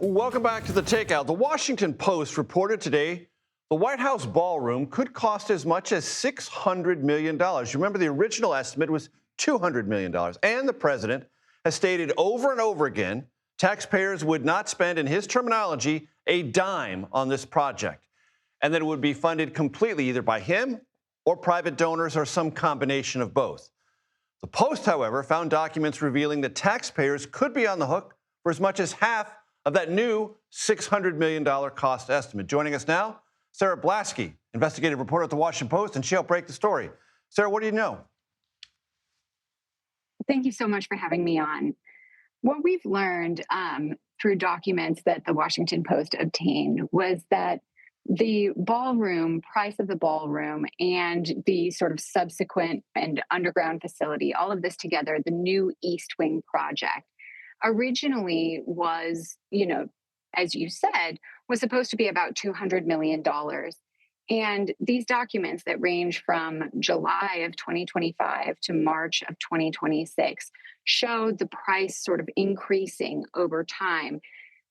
Welcome back to the Takeout. The Washington Post reported today the White House ballroom could cost as much as $600 million. Remember, the original estimate was $200 million. And the president has stated over and over again taxpayers would not spend, in his terminology, a dime on this project, and that it would be funded completely either by him or private donors or some combination of both. The Post, however, found documents revealing that taxpayers could be on the hook for as much as half of that new $600 million cost estimate. Joining us now, Sarah Blaskey, investigative reporter at the Washington Post, and she'll break the story. Sarah, what do you know? Thank you so much for having me on. What we've learned through documents that the Washington Post obtained was that the ballroom, price of the ballroom, and the sort of subsequent and underground facility, all of this together, the new East Wing project, originally was, as you said, was supposed to be about $200 million. And these documents that range from July of 2025 to March of 2026 showed the price sort of increasing over time.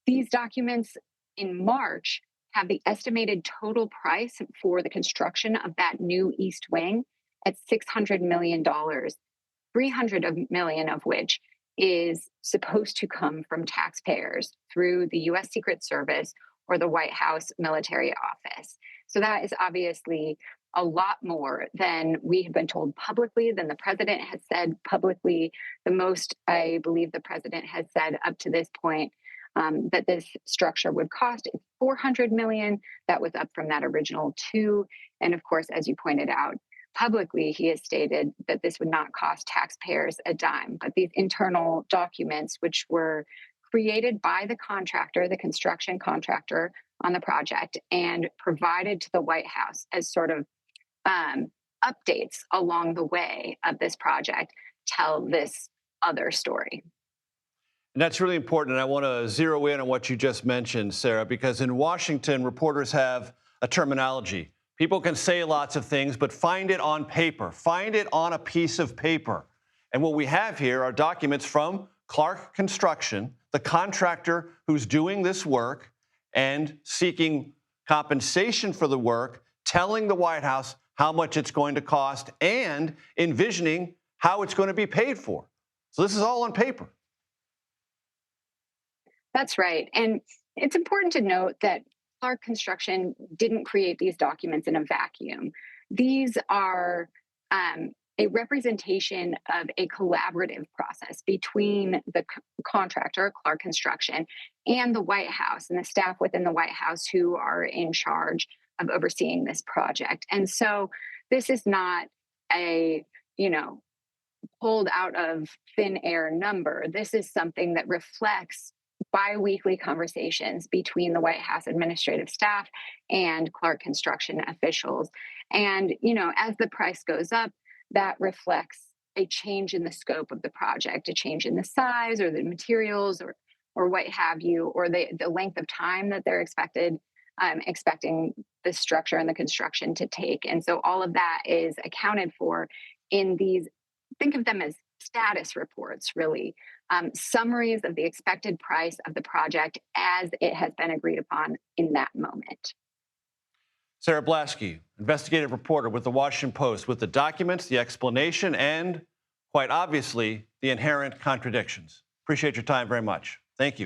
These documents in March have the estimated total price for the construction of that new East Wing at $600 million, $300 million of which is supposed to come from taxpayers through the U.S. Secret Service or the White House Military Office. So that is obviously a lot more than we have been told publicly, than the president has said publicly. The most I believe the president has said up to this point that this structure would cost is $400 million. That was up from that original $2. And of course, as you pointed out, publicly, he has stated that this would not cost taxpayers a dime. But these internal documents, which were created by the contractor, the construction contractor on the project, and provided to the White House as sort of updates along the way of this project, tell this other story. And that's really important, and I want to zero in on what you just mentioned, Sarah, because in Washington, reporters have a terminology. People can say lots of things, but find it on paper. Find it on a piece of paper. And what we have here are documents from Clark Construction, the contractor who's doing this work and seeking compensation for the work, telling the White House how much it's going to cost and envisioning how it's going to be paid for. So this is all on paper. That's right. And it's important to note that Clark Construction didn't create these documents in a vacuum. These are a representation of a collaborative process between the contractor, Clark Construction, and the White House and the staff within the White House who are in charge of overseeing this project. And so this is not a, pulled out of thin air number. This is something that reflects bi-weekly conversations between the White House administrative staff and Clark Construction officials. And, as the price goes up, that reflects a change in the scope of the project, a change in the size or the materials or what have you, or the length of time that they're expecting the structure and the construction to take. And so all of that is accounted for in these, think of them as status reports, really, summaries of the expected price of the project as it has been agreed upon in that moment. Sarah Blaskey, investigative reporter with the Washington Post, with the documents, the explanation, and quite obviously, the inherent contradictions. Appreciate your time very much. Thank you.